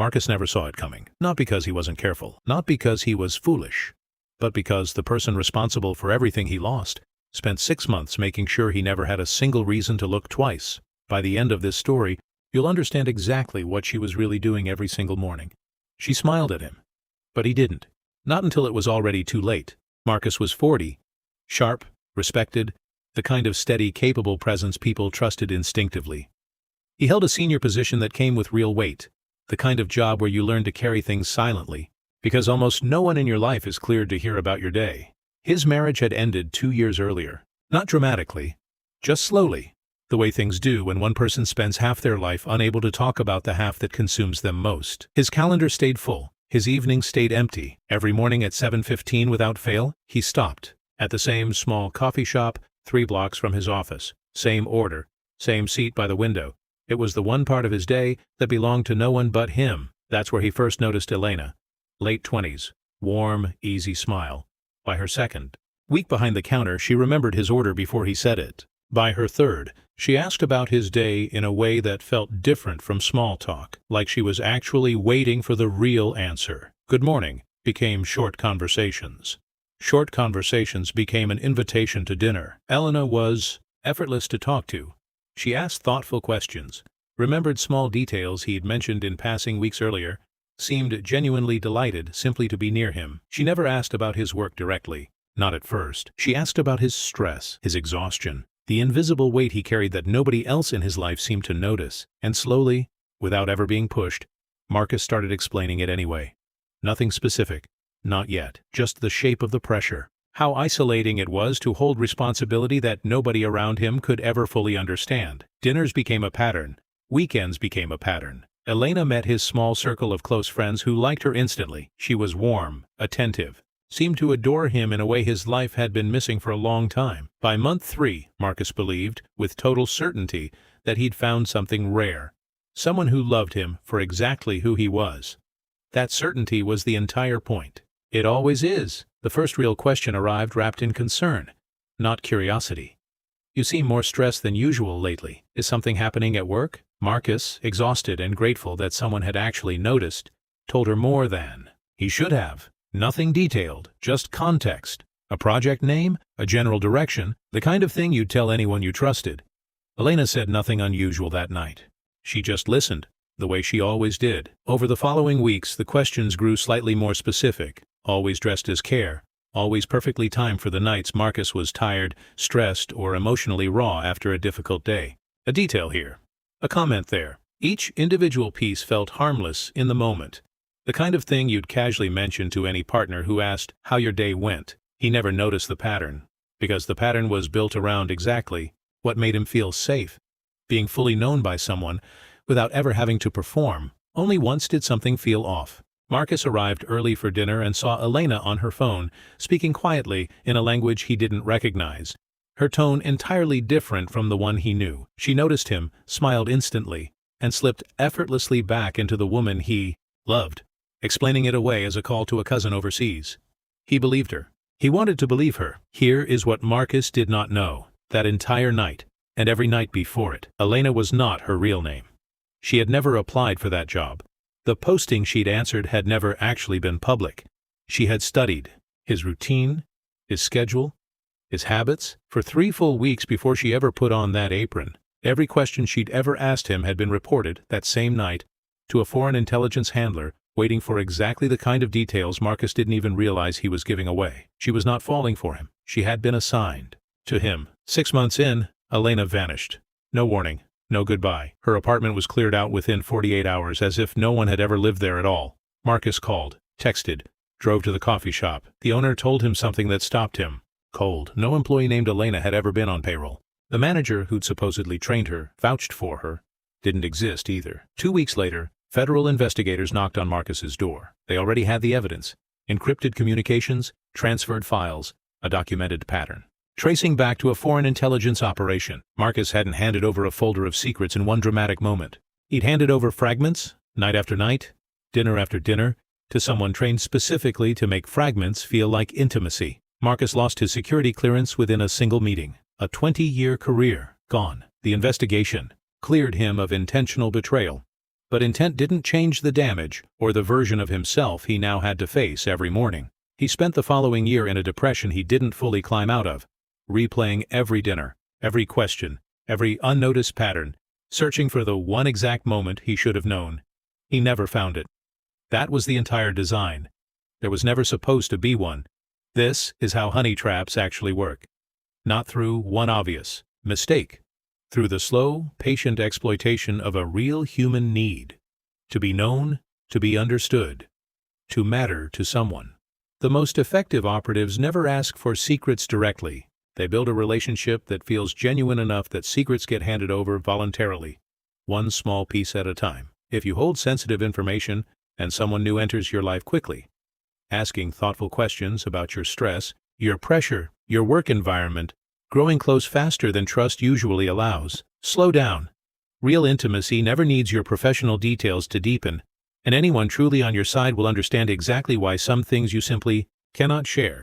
Marcus never saw it coming. Not because he wasn't careful, not because he was foolish, but because the person responsible for everything he lost spent 6 months making sure he never had a single reason to look twice. By the end of this story, you'll understand exactly what she was really doing every single morning. She smiled at him, but he didn't. Not until it was already too late. Marcus was 40, sharp, respected, the kind of steady, capable presence people trusted instinctively. He held a senior position that came with real weight, the kind of job where you learn to carry things silently, because almost no one in your life is cleared to hear about your day. His marriage had ended 2 years earlier. Not dramatically, just slowly, the way things do when one person spends half their life unable to talk about the half that consumes them most. His calendar stayed full. His evenings stayed empty. Every morning at 7:15 without fail, he stopped at the same small coffee shop 3 blocks from his office. Same order, same seat by the window. It was the one part of his day that belonged to no one but him. That's where he first noticed Elena. Late 20s, warm, easy smile. By her second week behind the counter, she remembered his order before he said it. By her third, she asked about his day in a way that felt different from small talk, like she was actually waiting for the real answer. Good morning became short conversations. Short conversations became an invitation to dinner. Elena was effortless to talk to. She asked thoughtful questions, remembered small details he'd mentioned in passing weeks earlier, seemed genuinely delighted simply to be near him. She never asked about his work directly, not at first. She asked about his stress, his exhaustion, the invisible weight he carried that nobody else in his life seemed to notice, and slowly, without ever being pushed, Marcus started explaining it anyway. Nothing specific, not yet, just the shape of the pressure. How isolating it was to hold responsibility that nobody around him could ever fully understand. Dinners became a pattern. Weekends became a pattern. Elena met his small circle of close friends who liked her instantly. She was warm, attentive, seemed to adore him in a way his life had been missing for a long time. By month 3, Marcus believed, with total certainty, that he'd found something rare. Someone who loved him for exactly who he was. That certainty was the entire point. It always is. The first real question arrived wrapped in concern, not curiosity. You seem more stressed than usual lately. Is something happening at work? Marcus, exhausted and grateful that someone had actually noticed, told her more than he should have. Nothing detailed, just context. A project name, a general direction, the kind of thing you'd tell anyone you trusted. Elena said nothing unusual that night. She just listened, the way she always did. Over the following weeks, the questions grew slightly more specific. Always dressed as care, always perfectly timed for the nights Marcus was tired, stressed, or emotionally raw after a difficult day. A detail here, a comment there. Each individual piece felt harmless in the moment. The kind of thing you'd casually mention to any partner who asked how your day went. He never noticed the pattern, because the pattern was built around exactly what made him feel safe. Being fully known by someone, without ever having to perform. Only once did something feel off. Marcus arrived early for dinner and saw Elena on her phone, speaking quietly in a language he didn't recognize. Her tone entirely different from the one he knew. She noticed him, smiled instantly, and slipped effortlessly back into the woman he loved, explaining it away as a call to a cousin overseas. He believed her. He wanted to believe her. Here is what Marcus did not know. That entire night, and every night before it, Elena was not her real name. She had never applied for that job. The posting she'd answered had never actually been public. She had studied his routine, his schedule, his habits, for 3 full weeks before she ever put on that apron. Every question she'd ever asked him had been reported, that same night, to a foreign intelligence handler, waiting for exactly the kind of details Marcus didn't even realize he was giving away. She was not falling for him. She had been assigned to him. 6 months in, Elena vanished. No warning. No goodbye. Her apartment was cleared out within 48 hours, as if no one had ever lived there at all. Marcus called, texted, drove to the coffee shop. The owner told him something that stopped him. Cold. No employee named Elena had ever been on payroll. The manager who'd supposedly trained her, vouched for her, didn't exist either. 2 weeks later, federal investigators knocked on Marcus's door. They already had the evidence. Encrypted communications, transferred files, a documented pattern. Tracing back to a foreign intelligence operation. Marcus hadn't handed over a folder of secrets in one dramatic moment. He'd handed over fragments, night after night, dinner after dinner, to someone trained specifically to make fragments feel like intimacy. Marcus lost his security clearance within a single meeting. A 20-year career, gone. The investigation cleared him of intentional betrayal, But intent didn't change the damage or the version of himself he now had to face every morning. He spent the following year in a depression he didn't fully climb out of, replaying every dinner, every question, every unnoticed pattern, searching for the one exact moment he should have known. He never found it. That was the entire design. There was never supposed to be one. This is how honey traps actually work. Not through one obvious mistake. Through the slow, patient exploitation of a real human need. To be known, to be understood, to matter to someone. The most effective operatives never ask for secrets directly. They build a relationship that feels genuine enough that secrets get handed over voluntarily, one small piece at a time. If you hold sensitive information and someone new enters your life quickly, asking thoughtful questions about your stress, your pressure, your work environment, growing close faster than trust usually allows, slow down. Real intimacy never needs your professional details to deepen, and anyone truly on your side will understand exactly why some things you simply cannot share.